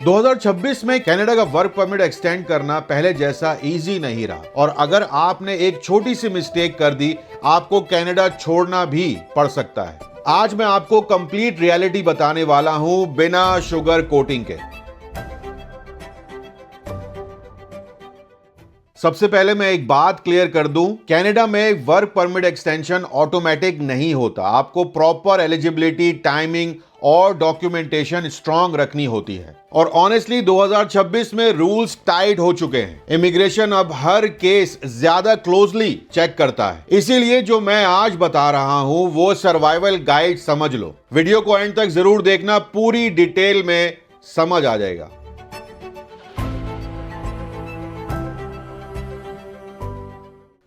2026 में कनाडा का work permit extend करना पहले जैसा इजी नहीं रहा और अगर आपने एक छोटी सी मिस्टेक कर दी आपको कनाडा छोड़ना भी पड़ सकता है। आज मैं आपको कंप्लीट रियलिटी बताने वाला हूं बिना शुगर कोटिंग के। सबसे पहले मैं एक बात क्लियर कर दूं, कनाडा में वर्क परमिट एक्सटेंशन ऑटोमेटिक नहीं होता। आपको प्रॉपर एलिजिबिलिटी, टाइमिंग और डॉक्यूमेंटेशन स्ट्रांग रखनी होती है। और ऑनेस्टली 2026 में रूल्स टाइट हो चुके हैं। इमिग्रेशन अब हर केस ज्यादा क्लोजली चेक करता है। इसीलिए जो मैं आज बता रहा हूं वो सर्वाइवल गाइड समझ लो। वीडियो को एंड तक जरूर देखना, पूरी डिटेल में समझ आ जाएगा।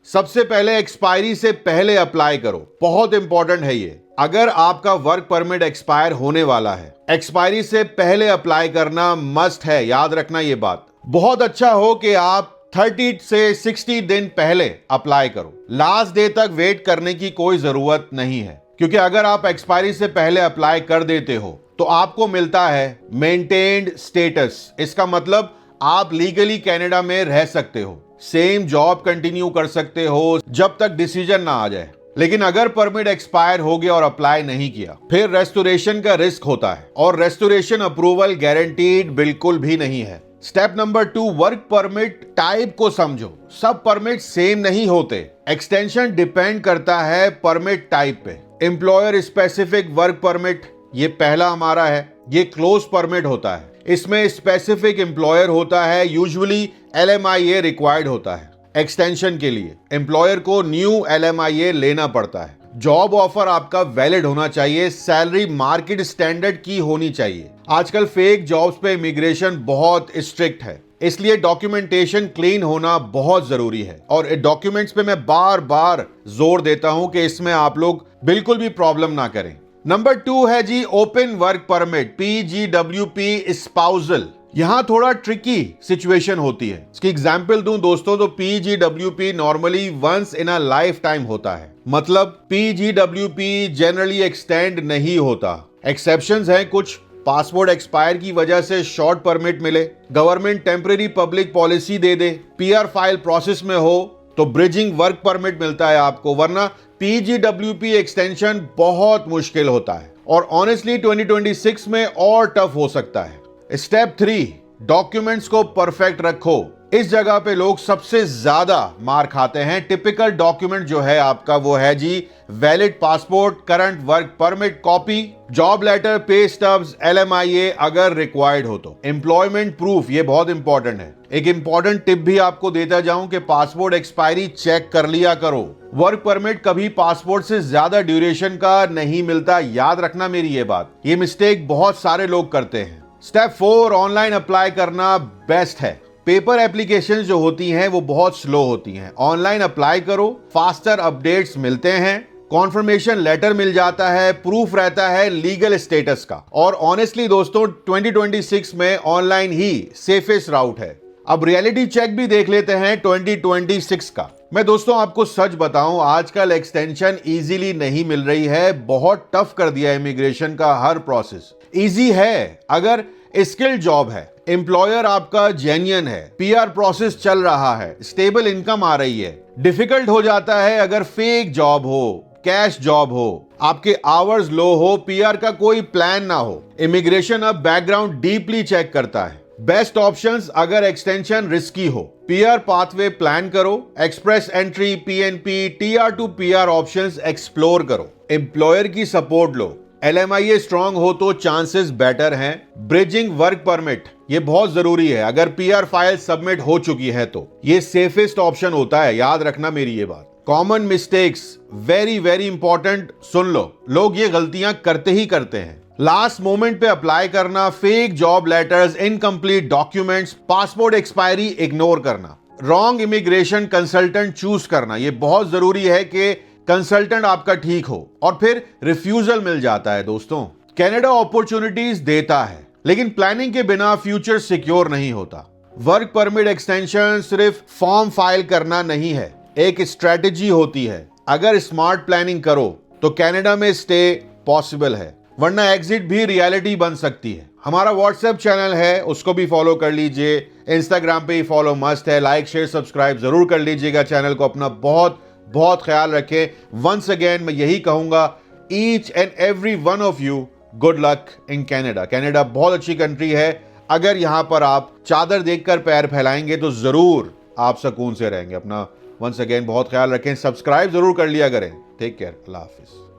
सबसे पहले एक्सपायरी से पहले अप्लाई करो, बहुत इंपॉर्टेंट है ये। अगर आपका वर्क परमिट एक्सपायर होने वाला है, एक्सपायरी से पहले अप्लाई करना मस्ट है, याद रखना ये बात। बहुत अच्छा हो कि आप 30 से 60 दिन पहले अप्लाई करो। लास्ट डे तक वेट करने की कोई जरूरत नहीं है, क्योंकि अगर आप एक्सपायरी से पहले अप्लाई कर देते हो तो आपको मिलता है मेंटेन्ड स्टेटस। इसका मतलब आप लीगली कनाडा में रह सकते हो, सेम जॉब कंटिन्यू कर सकते हो जब तक डिसीजन ना आ जाए। लेकिन अगर परमिट एक्सपायर हो गया और अप्लाई नहीं किया, फिर रेस्टोरेशन का रिस्क होता है और रेस्टोरेशन अप्रूवल गारंटीड बिल्कुल भी नहीं है। Step number 2, work permit type को समझो। सब परमिट सेम नहीं होते। एक्सटेंशन डिपेंड करता है परमिट टाइप पे। एम्प्लॉयर स्पेसिफिक वर्क परमिट, ये पहला हमारा है, ये क्लोज परमिट होता है। इसमें स्पेसिफिक एम्प्लॉयर होता है, यूजुअली LMIA रिक्वायर्ड होता है। एक्सटेंशन के लिए एम्प्लॉयर को न्यू LMIA लेना पड़ता है। जॉब ऑफर आपका वैलिड होना चाहिए, सैलरी मार्केट स्टैंडर्ड की होनी चाहिए। आजकल फेक जॉब्स पे इमिग्रेशन बहुत स्ट्रिक्ट है, इसलिए डॉक्यूमेंटेशन क्लीन होना बहुत जरूरी है। और डॉक्यूमेंट्स पे मैं बार बार जोर देता हूं कि इसमें आप लोग बिल्कुल भी प्रॉब्लम ना करें। नंबर 2 है जी open work permit, PGWP spousal. यहां थोड़ा ट्रिकी सिचुएशन होती है। इसकी एग्जांपल दूं दोस्तों तो PGWP normally once in a lifetime होता है। मतलब PGWP जनरली एक्सटेंड नहीं होता। एक्सेप्शंस हैं कुछ। पासपोर्ट एक्सपायर की वजह से शॉर्ट परमिट मिले, गवर्नमेंट टेम्परेरी पब्लिक पॉलिसी दे दे, PR फाइल प्रोसेस में हो तो ब्रिजिंग वर्क परमिट मिलता है आपको, वरना PGWP एक्सटेंशन बहुत मुश्किल होता है और ऑनेस्टली 2026 में और टफ हो सकता है। स्टेप 3, डॉक्यूमेंट्स को परफेक्ट रखो। इस जगह पे लोग सबसे ज्यादा मार खाते हैं। टिपिकल डॉक्यूमेंट जो है आपका वो है जी valid passport, current work permit copy, job letter, pay stubs, LMIA अगर रिक्वायर्ड हो तो, एम्प्लॉयमेंट प्रूफ, ये बहुत इंपॉर्टेंट है। एक इंपॉर्टेंट टिप भी आपको देता जाऊं कि पासपोर्ट एक्सपायरी चेक कर लिया करो। वर्क परमिट कभी पासपोर्ट से ज्यादा ड्यूरेशन का नहीं मिलता, याद रखना मेरी ये बात। ये मिस्टेक बहुत सारे लोग करते हैं। स्टेप 4, ऑनलाइन अप्लाई करना बेस्ट है। पेपर एप्लीकेशन जो होती हैं वो बहुत स्लो होती हैं। ऑनलाइन अप्लाई करो, फास्टर अपडेट्स मिलते हैं, कॉन्फर्मेशन लेटर मिल जाता है, प्रूफ रहता है लीगल स्टेटस का। और ऑनेस्टली दोस्तों 2026 में ऑनलाइन ही सेफेस्ट राउट है। अब रियलिटी चेक भी देख लेते हैं 2026 का। मैं दोस्तों आपको सच बताऊं, आजकल एक्सटेंशन इजीली नहीं मिल रही है। बहुत टफ कर दिया इमिग्रेशन का हर प्रोसेस। इजी है अगर स्किल्ड जॉब है, एम्प्लॉयर आपका जेन्युइन है, PR प्रोसेस चल रहा है, स्टेबल इनकम आ रही है। डिफिकल्ट हो जाता है अगर फेक जॉब हो, कैश जॉब हो, आपके आवर्स लो हो, PR का कोई प्लान ना हो। इमिग्रेशन अब बैकग्राउंड डीपली चेक करता है। बेस्ट ऑप्शंस अगर एक्सटेंशन रिस्की हो, PR पाथवे प्लान करो, express entry, PNP, TR to PR options explore करो। एम्प्लॉयर की सपोर्ट लो, LMIA स्ट्रांग हो तो चांसेस बेटर हैं। ब्रिजिंग वर्क परमिट, ये बहुत जरूरी है। अगर PR फाइल सबमिट हो चुकी है तो ये सेफेस्ट ऑप्शन होता है, याद रखना मेरी ये बात। Common mistakes, very very important, सुन लो। लोग ये गलतियां करते ही करते हैं। लास्ट मोमेंट पे अप्लाई करना, fake job letters, incomplete documents, passport expiry ignore करना, रॉन्ग इमिग्रेशन कंसल्टेंट चूज करना। ये बहुत जरूरी है कि कंसल्टेंट आपका ठीक हो, और फिर रिफ्यूजल मिल जाता है दोस्तों। कनाडा अपॉर्चुनिटीज देता है, लेकिन प्लानिंग के बिना फ्यूचर सिक्योर नहीं होता। वर्क परमिट एक्सटेंशन सिर्फ फॉर्म फाइल करना नहीं है, एक स्ट्रेटेजी होती है। अगर स्मार्ट प्लानिंग करो तो कनाडा में स्टे पॉसिबल है, वरना एग्जिट भी रियलिटी बन सकती है। हमारा व्हाट्सएप चैनल है, उसको भी फॉलो कर लीजिए। इंस्टाग्राम पे ही फॉलो मस्ट है। लाइक शेयर सब्सक्राइब जरूर कर लीजिएगा चैनल को। अपना बहुत बहुत ख्याल रखें। वंस अगेन मैं यही कहूंगा, each and every one of you good luck in Canada. Canada बहुत अच्छी कंट्री है। अगर यहां पर आप चादर देखकर पैर फैलाएंगे तो जरूर आप सुकून से रहेंगे। अपना वंस अगेन बहुत ख्याल रखें। सब्सक्राइब जरूर कर लिया करें। Take care. अल्लाह हाफिज।